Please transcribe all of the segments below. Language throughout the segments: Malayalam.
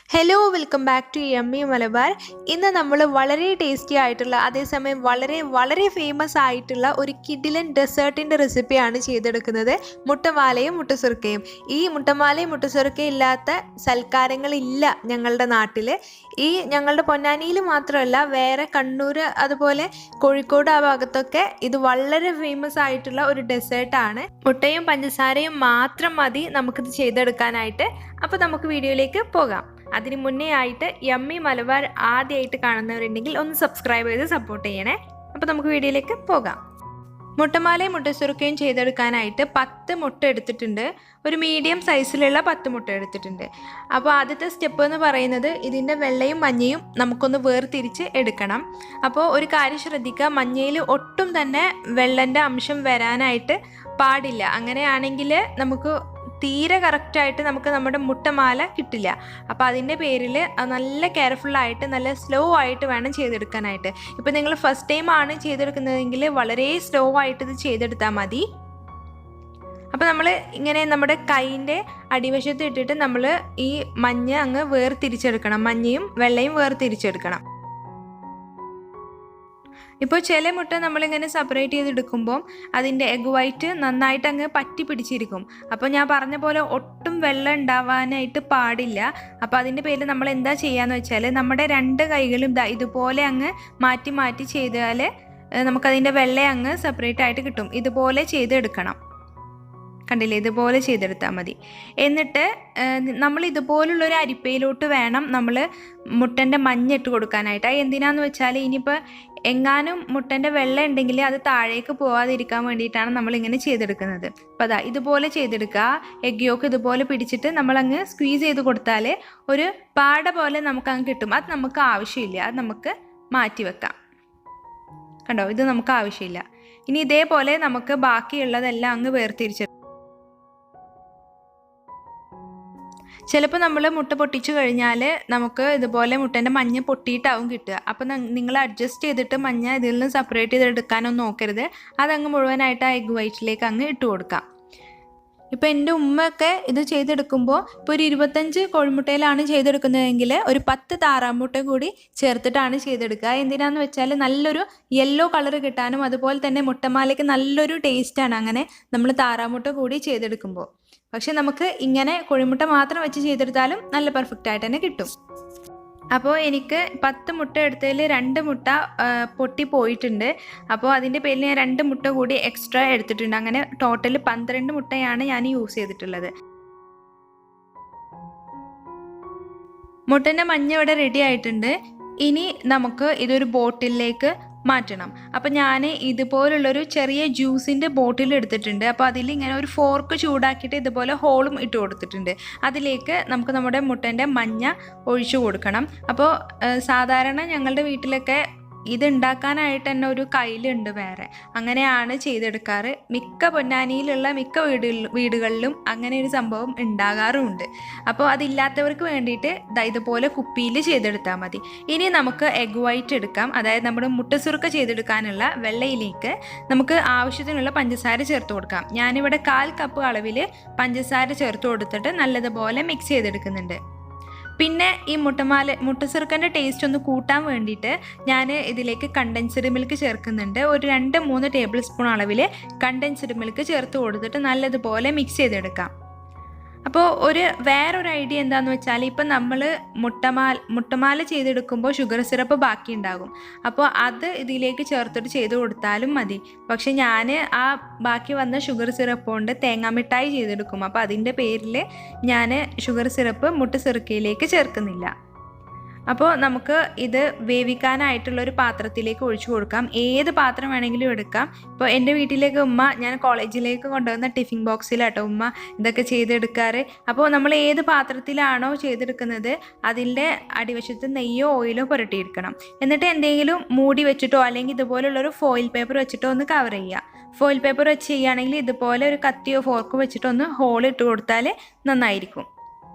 Hello welcome back to yummy Malabar. ഇന്ന് നമ്മൾ വളരെ ടേസ്റ്റി ആയിട്ടുള്ള അതേസമയം വളരെ ഫേമസ് ആയിട്ടുള്ള ഒരു കിഡിലൻ ഡെസേർട്ടിൻ്റെ റെസിപ്പിയാണ് ചെയ്തെടുക്കുന്നത്. മുട്ടമാലയും മുട്ടസുർക്കയും. ഈ മുട്ടമാലയും മുട്ടസുർക്കയും ഇല്ലാത്ത സൽക്കാരങ്ങളില്ല ഞങ്ങളുടെ നാട്ടിൽ. ഈ ഞങ്ങളുടെ പൊന്നാനിയിൽ മാത്രമല്ല, വേറെ കണ്ണൂർ അതുപോലെ കോഴിക്കോട് ആ ഭാഗത്തൊക്കെ ഇത് വളരെ ഫേമസ് ആയിട്ടുള്ള ഒരു ഡെസേർട്ടാണ്. മുട്ടയും പഞ്ചസാരയും മാത്രം മതി നമുക്കിത് ചെയ്തെടുക്കാനായിട്ട്. അപ്പോൾ നമുക്ക് വീഡിയോയിലേക്ക് പോകാം. അതിന് മുന്നേ ആയിട്ട് യമ്മി മലബാർ ആദ്യമായിട്ട് കാണുന്നവരുണ്ടെങ്കിൽ ഒന്ന് സബ്സ്ക്രൈബ് ചെയ്ത് സപ്പോർട്ട് ചെയ്യണേ. അപ്പോൾ നമുക്ക് വീഡിയോയിലേക്ക് പോകാം. മുട്ടമാലയും മുട്ടസുറുക്കയും ചെയ്തെടുക്കാനായിട്ട് 10 മുട്ട എടുത്തിട്ടുണ്ട്. ഒരു മീഡിയം സൈസിലുള്ള 10 മുട്ട എടുത്തിട്ടുണ്ട്. അപ്പോൾ ആദ്യത്തെ സ്റ്റെപ്പ് എന്ന് പറയുന്നത് ഇതിൻ്റെ വെള്ളയും മഞ്ഞയും നമുക്കൊന്ന് വേർതിരിച്ച് എടുക്കണം. അപ്പോൾ ഒരു കാര്യം ശ്രദ്ധിക്കുക, മഞ്ഞയിൽ ഒട്ടും തന്നെ വെള്ളൻ്റെ അംശം വരാനായിട്ട് പാടില്ല. അങ്ങനെയാണെങ്കിൽ നമുക്ക് തീരെ കറക്റ്റായിട്ട് നമുക്ക് നമ്മുടെ മുട്ടമാല കിട്ടില്ല. അപ്പോൾ അതിൻ്റെ പേരിൽ നല്ല കെയർഫുള്ളായിട്ട് നല്ല സ്ലോ ആയിട്ട് വേണം ചെയ്തെടുക്കാനായിട്ട്. ഇപ്പോൾ നിങ്ങൾ ഫസ്റ്റ് ടൈം ആണ് ചെയ്തെടുക്കുന്നതെങ്കിൽ വളരെ സ്ലോ ആയിട്ട് ഇത് ചെയ്തെടുത്താൽ മതി. അപ്പോൾ നമ്മൾ ഇങ്ങനെ നമ്മുടെ കൈയിൻ്റെ അടിവശത്ത് ഇട്ടിട്ട് നമ്മൾ ഈ മഞ്ഞ അങ്ങ് വേർതിരിച്ചെടുക്കണം. മഞ്ഞയും വെള്ളയും വേർതിരിച്ചെടുക്കണം. ഇപ്പോൾ ചില മുട്ട നമ്മളിങ്ങനെ സെപ്പറേറ്റ് ചെയ്തെടുക്കുമ്പോൾ അതിൻ്റെ എഗ് വൈറ്റ് നന്നായിട്ട് അങ്ങ് പറ്റി പിടിച്ചിരിക്കും. അപ്പോൾ ഞാൻ പറഞ്ഞ പോലെ ഒട്ടും വെള്ളം ഉണ്ടാവാനായിട്ട് പാടില്ല. അപ്പോൾ അതിൻ്റെ പേരിൽ നമ്മൾ എന്താ ചെയ്യാന്ന് വെച്ചാൽ നമ്മുടെ 2 കൈകളും ഇതുപോലെ അങ്ങ് മാറ്റി മാറ്റി ചെയ്താൽ നമുക്കതിൻ്റെ വെള്ള അങ്ങ് സെപ്പറേറ്റ് ആയിട്ട് കിട്ടും. ഇതുപോലെ ചെയ്തെടുക്കണം. കണ്ടില്ലേ, ഇതുപോലെ ചെയ്തെടുത്താൽ മതി. എന്നിട്ട് നമ്മൾ ഇതുപോലുള്ളൊരു അരിപ്പയിലോട്ട് വേണം നമ്മൾ മുട്ടൻ്റെ മഞ്ഞ ഇട്ട് കൊടുക്കാനായിട്ട്. അത് എന്തിനാന്ന് വെച്ചാൽ ഇനിയിപ്പോൾ എങ്ങാനും മുട്ടൻ്റെ വെള്ളം ഉണ്ടെങ്കിൽ അത് താഴേക്ക് പോകാതിരിക്കാൻ വേണ്ടിയിട്ടാണ് നമ്മളിങ്ങനെ ചെയ്തെടുക്കുന്നത്. അപ്പോൾ അതാ ഇതുപോലെ ചെയ്തെടുക്കുക. എഗ് യോക്ക് ഇതുപോലെ പിടിച്ചിട്ട് നമ്മളങ്ങ് സ്ക്വീസ് ചെയ്ത് കൊടുത്താൽ ഒരു പാട പോലെ നമുക്കങ്ങ് കിട്ടും. അത് നമുക്ക് ആവശ്യമില്ല, അത് നമുക്ക് മാറ്റി വെക്കാം. കണ്ടോ, ഇത് നമുക്ക് ആവശ്യമില്ല. ഇനി ഇതേപോലെ നമുക്ക് ബാക്കിയുള്ളതെല്ലാം അങ്ങ് വേർതിരിച്ച്. ചിലപ്പോൾ നമ്മൾ മുട്ട പൊട്ടിച്ചു കഴിഞ്ഞാൽ നമുക്ക് ഇതുപോലെ മുട്ടൻ്റെ മഞ്ഞ പൊട്ടിയിട്ടാവും കിട്ടുക. അപ്പോൾ നിങ്ങൾ അഡ്ജസ്റ്റ് ചെയ്തിട്ട് മഞ്ഞ ഇതിൽ നിന്ന് സെപ്പറേറ്റ് ചെയ്തെടുക്കാനൊന്നും നോക്കരുത്. അതങ്ങ് മുഴുവനായിട്ട് ആ എഗ് വൈറ്റിലേക്ക് അങ്ങ് ഇട്ട് കൊടുക്കാം. ഇപ്പോൾ എൻ്റെ ഉമ്മയൊക്കെ ഇത് ചെയ്തെടുക്കുമ്പോൾ ഇപ്പോൾ ഒരു 25 കോഴിമുട്ടയിലാണ് ചെയ്തെടുക്കുന്നതെങ്കിൽ ഒരു 10 താറാമുട്ട കൂടി ചേർത്തിട്ടാണ് ചെയ്തെടുക്കുക. എന്തിനാന്ന് വെച്ചാൽ നല്ലൊരു യെല്ലോ കളർ കിട്ടാനും അതുപോലെ തന്നെ മുട്ടമാലയ്ക്ക് നല്ലൊരു ടേസ്റ്റാണ് അങ്ങനെ നമ്മൾ താറാമുട്ട കൂടി ചെയ്തെടുക്കുമ്പോൾ. പക്ഷെ നമുക്ക് ഇങ്ങനെ കോഴിമുട്ട മാത്രം വെച്ച് ചെയ്തെടുത്താലും നല്ല പെർഫെക്റ്റ് ആയിട്ട് തന്നെ കിട്ടും. അപ്പോൾ എനിക്ക് 10 മുട്ട എടുത്തതിൽ 2 മുട്ട പൊട്ടി പോയിട്ടുണ്ട്. അപ്പോൾ അതിൻ്റെ പേരിൽ ഞാൻ 2 മുട്ട കൂടി എക്സ്ട്രാ എടുത്തിട്ടുണ്ട്. അങ്ങനെ ടോട്ടൽ 12 മുട്ടയാണ് ഞാൻ യൂസ് ചെയ്തിട്ടുള്ളത്. മുട്ടൻ്റെ മഞ്ഞ ഇവിടെ റെഡി ആയിട്ടുണ്ട്. ഇനി നമുക്ക് ഇതൊരു ബോട്ടിലേക്ക് മാറ്റണം. അപ്പോൾ ഞാൻ ഇതുപോലുള്ളൊരു ചെറിയ ജ്യൂസിൻ്റെ ബോട്ടിൽ എടുത്തിട്ടുണ്ട്. അപ്പോൾ അതിൽ ഇങ്ങനെ ഒരു ഫോർക്ക് ചൂടാക്കിയിട്ട് ഇതുപോലെ ഹോളും ഇട്ട് കൊടുത്തിട്ടുണ്ട്. അതിലേക്ക് നമുക്ക് നമ്മുടെ മുട്ടൻ്റെ മഞ്ഞ ഒഴിച്ചു കൊടുക്കണം. അപ്പോൾ സാധാരണ ഞങ്ങളുടെ വീട്ടിലൊക്കെ ഇത് ഉണ്ടാക്കാനായിട്ട് തന്നെ ഒരു കയ്യിലുണ്ട് വേറെ. അങ്ങനെയാണ് ചെയ്തെടുക്കാറ്. മിക്ക പൊന്നാനിയിലുള്ള മിക്ക വീടുകളിലും അങ്ങനെ ഒരു സംഭവം ഉണ്ടാകാറുമുണ്ട്. അപ്പോൾ അതില്ലാത്തവർക്ക് വേണ്ടിയിട്ട് ഇതുപോലെ കുപ്പിയിൽ ചെയ്തെടുത്താൽ മതി. ഇനി നമുക്ക് എഗ് വൈറ്റ് എടുക്കാം. അതായത് നമ്മുടെ മുട്ടസുറുക്ക ചെയ്തെടുക്കാനുള്ള വെള്ളയിലേക്ക് നമുക്ക് ആവശ്യത്തിനുള്ള പഞ്ചസാര ചേർത്ത് കൊടുക്കാം. ഞാനിവിടെ 1/4 കപ്പ് അളവിൽ പഞ്ചസാര ചേർത്ത് കൊടുത്തിട്ട് നല്ലതുപോലെ മിക്സ് ചെയ്തെടുക്കുന്നുണ്ട്. പിന്നെ ഈ മുട്ടസുറുക്കൻ്റെ ടേസ്റ്റ് ഒന്ന് കൂട്ടാൻ വേണ്ടിയിട്ട് ഞാൻ ഇതിലേക്ക് കണ്ടൻസ്ഡ് മിൽക്ക് ചേർക്കുന്നുണ്ട്. ഒരു 2-3 ടേബിൾ സ്പൂൺ അളവിൽ കണ്ടൻസ്ഡ് മിൽക്ക് ചേർത്ത് കൊടുത്തിട്ട് നല്ലതുപോലെ മിക്സ് ചെയ്തെടുക്കാം. അപ്പോൾ വേറൊരു ഐഡിയ എന്താണെന്ന് വെച്ചാൽ ഇപ്പം നമ്മൾ മുട്ടമാല ചെയ്തെടുക്കുമ്പോൾ ഷുഗർ സിറപ്പ് ബാക്കി ഉണ്ടാകും. അപ്പോൾ അത് ഇതിലേക്ക് ചേർത്തിട്ട് ചെയ്ത് കൊടുത്താലും മതി. പക്ഷെ ഞാൻ ആ ബാക്കി വന്ന ഷുഗർ സിറപ്പ് കൊണ്ട് തേങ്ങാമിഠായി ചെയ്തെടുക്കും. അപ്പോൾ അതിൻ്റെ പേരിൽ ഞാൻ ഷുഗർ സിറപ്പ് മുട്ടസുറുക്കയിലേക്ക് ചേർക്കുന്നില്ല. അപ്പോൾ നമുക്ക് ഇത് വേവിക്കാനായിട്ടുള്ളൊരു പാത്രത്തിലേക്ക് ഒഴിച്ചു കൊടുക്കാം. ഏത് പാത്രം വേണമെങ്കിലും എടുക്കാം. ഇപ്പോൾ എൻ്റെ വീട്ടിലേക്ക് ഞാൻ കോളേജിലേക്ക് കൊണ്ടുവന്ന ടിഫിൻ ബോക്സിലാട്ടോ ഉമ്മ ഇതൊക്കെ ചെയ്തെടുക്കാറ്. അപ്പോൾ നമ്മൾ ഏത് പാത്രത്തിലാണോ ചെയ്തെടുക്കുന്നത് അതിൻ്റെ അടിവശത്ത് നെയ്യോ ഓയിലോ പുരട്ടിയെടുക്കണം. എന്നിട്ട് എന്തെങ്കിലും മൂടി വെച്ചിട്ടോ അല്ലെങ്കിൽ ഇതുപോലുള്ളൊരു ഫോയിൽ പേപ്പർ വെച്ചിട്ടോ ഒന്ന് കവർ ചെയ്യുക. ഫോയിൽ പേപ്പർ വെച്ച് ചെയ്യുകയാണെങ്കിൽ ഇതുപോലെ ഒരു കത്തിയോ ഫോർക്കോ വെച്ചിട്ടോ ഒന്ന് ഹോൾ ഇട്ട് കൊടുത്താൽ നന്നായിരിക്കും.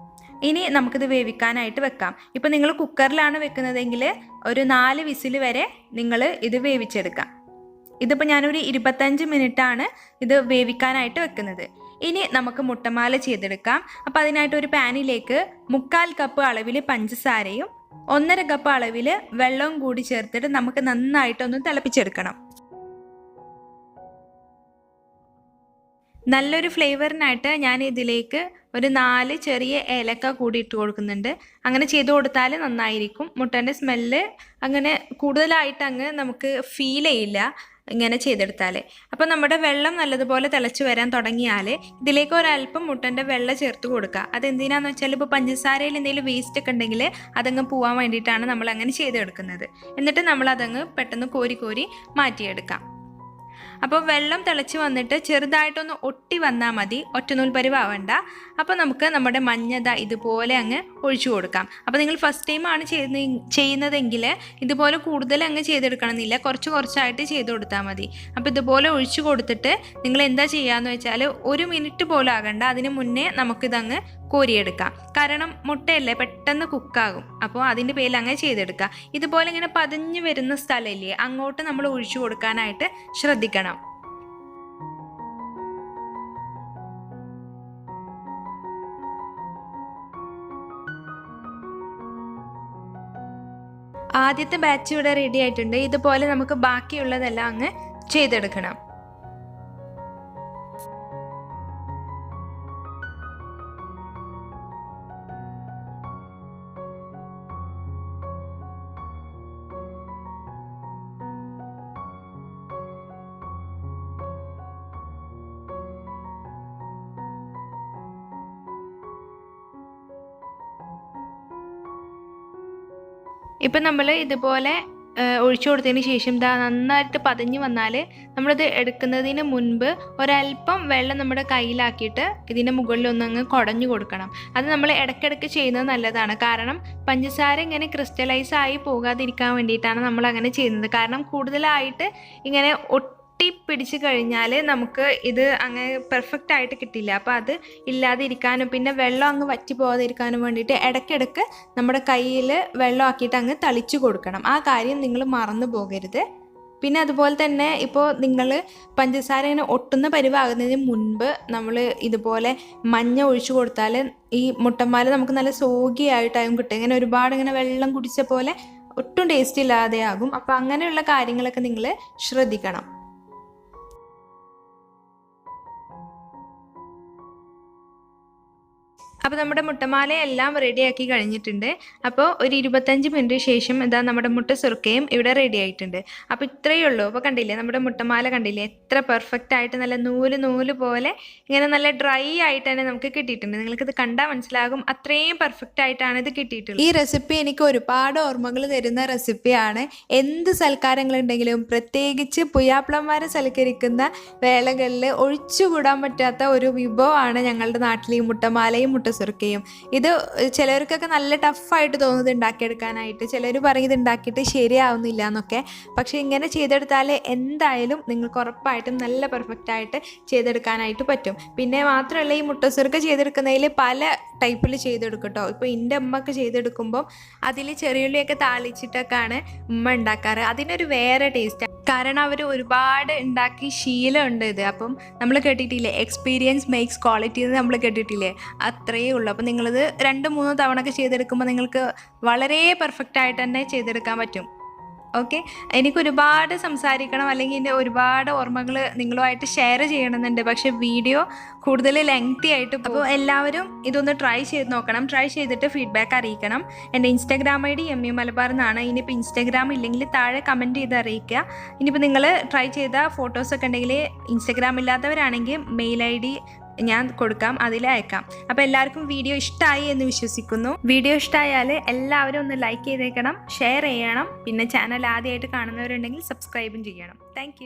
ഇനി നമുക്കിത് വേവിക്കാനായിട്ട് വെക്കാം. ഇപ്പോൾ നിങ്ങൾ കുക്കറിലാണ് വെക്കുന്നതെങ്കിൽ ഒരു 4 വിസിൽ വരെ നിങ്ങൾ ഇത് വേവിച്ചെടുക്കാം. ഇതിപ്പോൾ ഞാനൊരു 25 മിനിറ്റാണ് ഇത് വേവിക്കാനായിട്ട് വെക്കുന്നത്. ഇനി നമുക്ക് മുട്ടമാല ചെയ്തെടുക്കാം. അപ്പോൾ അതിനായിട്ട് ഒരു പാനിലേക്ക് 1/4 കപ്പ് അളവിൽ പഞ്ചസാരയും 1.5 കപ്പ് അളവിൽ വെള്ളവും കൂടി ചേർത്തിട്ട് നമുക്ക് നന്നായിട്ടൊന്ന് തിളപ്പിച്ചെടുക്കണം. നല്ലൊരു ഫ്ലേവറിനായിട്ട് ഞാൻ ഇതിലേക്ക് ഒരു 4 ചെറിയ ഏലക്ക കൂടി ഇട്ട് കൊടുക്കുന്നുണ്ട്. അങ്ങനെ ചെയ്ത് കൊടുത്താൽ നന്നായിരിക്കും. മുട്ടേൻ്റെ സ്മെല്ല് അങ്ങനെ കൂടുതലായിട്ട് അങ്ങ് നമുക്ക് ഫീൽ ചെയ്യില്ല ഇങ്ങനെ ചെയ്തെടുത്താൽ. അപ്പോൾ നമ്മുടെ വെള്ളം നല്ലതുപോലെ തിളച്ച് വരാൻ തുടങ്ങിയാൽ ഇതിലേക്ക് ഒരല്പം മുട്ടൻ്റെ വെള്ളം ചേർത്ത് കൊടുക്കുക. അതെന്തിനാന്ന് വെച്ചാൽ ഇപ്പോൾ പഞ്ചസാരയിൽ എന്തെങ്കിലും വേസ്റ്റ് ഒക്കെ ഉണ്ടെങ്കിൽ അതങ്ങ് പോകാൻ വേണ്ടിയിട്ടാണ് നമ്മൾ അങ്ങനെ ചെയ്തെടുക്കുന്നത്. എന്നിട്ട് നമ്മളതങ്ങ് പെട്ടെന്ന് കോരി മാറ്റിയെടുക്കാം. അപ്പോൾ വെള്ളം തിളച്ച് വന്നിട്ട് ചെറുതായിട്ടൊന്ന് ഒട്ടി വന്നാൽ മതി, ഒറ്റനൂൽ പരിവാവണ്ട. അപ്പോൾ നമുക്ക് നമ്മുടെ മഞ്ഞ ഇതുപോലെ അങ്ങ് ഒഴിച്ചു കൊടുക്കാം. അപ്പോൾ നിങ്ങൾ ഫസ്റ്റ് ടൈമാണ് ചെയ്യുന്നതെങ്കിൽ ഇതുപോലെ കൂടുതൽ അങ്ങ് ചെയ്തെടുക്കണമെന്നില്ല, കുറച്ചായിട്ട് ചെയ്ത് കൊടുത്താൽ മതി. അപ്പോൾ ഇതുപോലെ ഒഴിച്ചു കൊടുത്തിട്ട് നിങ്ങൾ എന്താ ചെയ്യാന്ന് വെച്ചാൽ 1 മിനിറ്റ് പോലും ആകണ്ട, അതിന് മുന്നേ നമുക്കിതങ്ങ് കോരിയെടുക്കാം. കാരണം മുട്ടയല്ലേ പെട്ടെന്ന് കുക്കാകും. അപ്പോൾ അതിൻ്റെ പേരിൽ അങ്ങനെ ചെയ്തെടുക്കുക. ഇതുപോലെ ഇങ്ങനെ പതിഞ്ഞ് വരുന്ന സ്ഥലമില്ലേ, അങ്ങോട്ട് നമ്മൾ ഒഴിച്ചു കൊടുക്കാനായിട്ട് ശ്രദ്ധിക്കണം. ആദ്യത്തെ ബാച്ച് ഇവിടെ റെഡി ആയിട്ടുണ്ട്. ഇതുപോലെ നമുക്ക് ബാക്കിയുള്ളതെല്ലാം അങ്ങ് ചെയ്തെടുക്കണം. ഇപ്പം നമ്മൾ ഇതുപോലെ ഒഴിച്ചു കൊടുത്തതിന് ശേഷം നന്നായിട്ട് പതഞ്ഞ് വന്നാൽ നമ്മളിത് എടുക്കുന്നതിന് മുൻപ് ഒരല്പം വെള്ളം നമ്മുടെ കയ്യിലാക്കിയിട്ട് ഇതിൻ്റെ മുകളിലൊന്നങ്ങ് കുടഞ്ഞു കൊടുക്കണം. അത് നമ്മൾ ഇടയ്ക്കിടയ്ക്ക് ചെയ്യുന്നത് നല്ലതാണ്. കാരണം പഞ്ചസാര ഇങ്ങനെ ക്രിസ്റ്റലൈസ് ആയി പോകാതിരിക്കാൻ വേണ്ടിയിട്ടാണ് നമ്മൾ അങ്ങനെ ചെയ്യുന്നത്. കാരണം കൂടുതലായിട്ട് ഇങ്ങനെ പിടിച്ചു കഴിഞ്ഞാൽ നമുക്ക് ഇത് അങ്ങ് പെർഫെക്റ്റ് ആയിട്ട് കിട്ടില്ല. അപ്പോൾ അത് ഇല്ലാതിരിക്കാനും പിന്നെ വെള്ളം അങ്ങ് വറ്റി പോകാതിരിക്കാനും വേണ്ടിയിട്ട് ഇടയ്ക്കിടയ്ക്ക് നമ്മുടെ കയ്യിൽ വെള്ളം ആക്കിയിട്ട് അങ്ങ് തളിച്ചു കൊടുക്കണം. ആ കാര്യം നിങ്ങൾ മറന്നു പോകരുത്. പിന്നെ അതുപോലെ തന്നെ ഇപ്പോൾ നിങ്ങൾ പഞ്ചസാര ഇങ്ങനെ ഒട്ടുന്ന പരിവാകുന്നതിന് മുൻപ് നമ്മൾ ഇതുപോലെ മഞ്ഞ ഒഴിച്ചു കൊടുത്താൽ ഈ മുട്ടമാല നമുക്ക് നല്ല സോഗിയായിട്ടാകും കിട്ടും. ഇങ്ങനെ ഒരുപാട് ഇങ്ങനെ വെള്ളം കുടിച്ച പോലെ ഒട്ടും ടേസ്റ്റ് ഇല്ലാതെയാകും. അപ്പോൾ അങ്ങനെയുള്ള കാര്യങ്ങളൊക്കെ നിങ്ങൾ ശ്രദ്ധിക്കണം. അപ്പോൾ നമ്മുടെ മുട്ടമാലയെല്ലാം റെഡിയാക്കി കഴിഞ്ഞിട്ടുണ്ട്. അപ്പോൾ ഒരു 25 മിനിറ്റ് ശേഷം നമ്മുടെ മുട്ടസുർക്കയും ഇവിടെ റെഡി ആയിട്ടുണ്ട്. അപ്പോൾ ഇത്രയേ ഉള്ളൂ. അപ്പോൾ കണ്ടില്ലേ നമ്മുടെ മുട്ടമാല കണ്ടില്ലേ, എത്ര പെർഫെക്റ്റ് ആയിട്ട് നല്ല നൂല് പോലെ ഇങ്ങനെ നല്ല ഡ്രൈ ആയിട്ട് തന്നെ നമുക്ക് കിട്ടിയിട്ടുണ്ട്. നിങ്ങൾക്കിത് കണ്ടാൽ മനസ്സിലാകും, അത്രയും പെർഫെക്റ്റ് ആയിട്ടാണ് ഇത് കിട്ടിയിട്ടുള്ളത്. ഈ റെസിപ്പി എനിക്ക് ഒരുപാട് ഓർമ്മകൾ തരുന്ന റെസിപ്പിയാണ്. എന്ത് സൽക്കാരങ്ങളുണ്ടെങ്കിലും പ്രത്യേകിച്ച് പുയ്യാപ്പിളന്മാരെ സൽക്കരിക്കുന്ന വേളകളിൽ ഒഴിച്ചുകൂടാൻ പറ്റാത്ത ഒരു വിഭവമാണ് ഞങ്ങളുടെ നാട്ടിൽ ഈ മുട്ടമാലയും മുട്ടസുർക്കയും. ഇത് ചിലർക്കൊക്കെ നല്ല ടഫായിട്ട് തോന്നുന്നത് ഉണ്ടാക്കിയെടുക്കാനായിട്ട്. ചിലർ പറയും ഇത് ഉണ്ടാക്കിയിട്ട് ശരിയാവുന്നില്ല എന്നൊക്കെ. പക്ഷെ ഇങ്ങനെ ചെയ്തെടുത്താൽ എന്തായാലും നിങ്ങൾക്ക് ഉറപ്പായിട്ടും നല്ല പെർഫെക്റ്റ് ആയിട്ട് ചെയ്തെടുക്കാനായിട്ട് പറ്റും. പിന്നെ മാത്രമല്ല ഈ മുട്ടസുർക്ക ചെയ്തെടുക്കുന്നതിൽ പല ടൈപ്പിൽ ചെയ്തെടുക്കും കേട്ടോ. ഇപ്പോൾ എൻ്റെ അമ്മക്ക് ചെയ്തെടുക്കുമ്പോൾ അതിൽ ചെറിയുള്ളിയൊക്കെ താളിച്ചിട്ടൊക്കെയാണ് ഉമ്മ ഉണ്ടാക്കാറ്. അതിനൊരു വേറെ ടേസ്റ്റ്. കാരണം അവർ ഒരുപാട് ഉണ്ടാക്കി ശീലമുണ്ട് ഇത്. അപ്പം നമ്മൾ കേട്ടിട്ടില്ലേ, എക്സ്പീരിയൻസ് മേക്സ് ക്വാളിറ്റി എന്ന് നമ്മൾ കേട്ടിട്ടില്ലേ, അത്രയേ ഉള്ളൂ. അപ്പോൾ നിങ്ങളിത് 2-3 തവണ ഒക്കെ ചെയ്തെടുക്കുമ്പോൾ നിങ്ങൾക്ക് വളരെ പെർഫെക്റ്റ് ആയിട്ട് തന്നെ ചെയ്തെടുക്കാൻ പറ്റും. ഓക്കെ, എനിക്കൊരുപാട് സംസാരിക്കണം അല്ലെങ്കിൽ എൻ്റെ ഒരുപാട് ഓർമ്മകൾ നിങ്ങളുമായിട്ട് ഷെയർ ചെയ്യണമെന്നുണ്ട്. പക്ഷേ വീഡിയോ കൂടുതൽ ലെങ്തി ആയിട്ട്. അപ്പോൾ എല്ലാവരും ഇതൊന്ന് ട്രൈ ചെയ്ത് നോക്കണം. ട്രൈ ചെയ്തിട്ട് ഫീഡ്ബാക്ക് അറിയിക്കണം. എൻ്റെ ഇൻസ്റ്റാഗ്രാം ID MU എന്നാണ്. ഇനിയിപ്പോൾ ഇൻസ്റ്റാഗ്രാം ഇല്ലെങ്കിൽ താഴെ കമൻറ്റ് ചെയ്ത് അറിയിക്കുക. ഇനിയിപ്പോൾ നിങ്ങൾ ട്രൈ ചെയ്ത ഫോട്ടോസൊക്കെ ഉണ്ടെങ്കിൽ ഇൻസ്റ്റാഗ്രാം ഇല്ലാത്തവരാണെങ്കിൽ മെയിൽ ID ഞാൻ കൊടുക്കാം, അതിൽ അയക്കാം. അപ്പോൾ എല്ലാവർക്കും വീഡിയോ ഇഷ്ടമായി എന്ന് വിശ്വസിക്കുന്നു. വീഡിയോ ഇഷ്ടമായാൽ എല്ലാവരും ഒന്ന് ലൈക്ക് ചെയ്തേക്കണം, ഷെയർ ചെയ്യണം. പിന്നെ ചാനൽ ആദ്യമായിട്ട് കാണുന്നവരുണ്ടെങ്കിൽ സബ്സ്ക്രൈബും ചെയ്യണം. താങ്ക്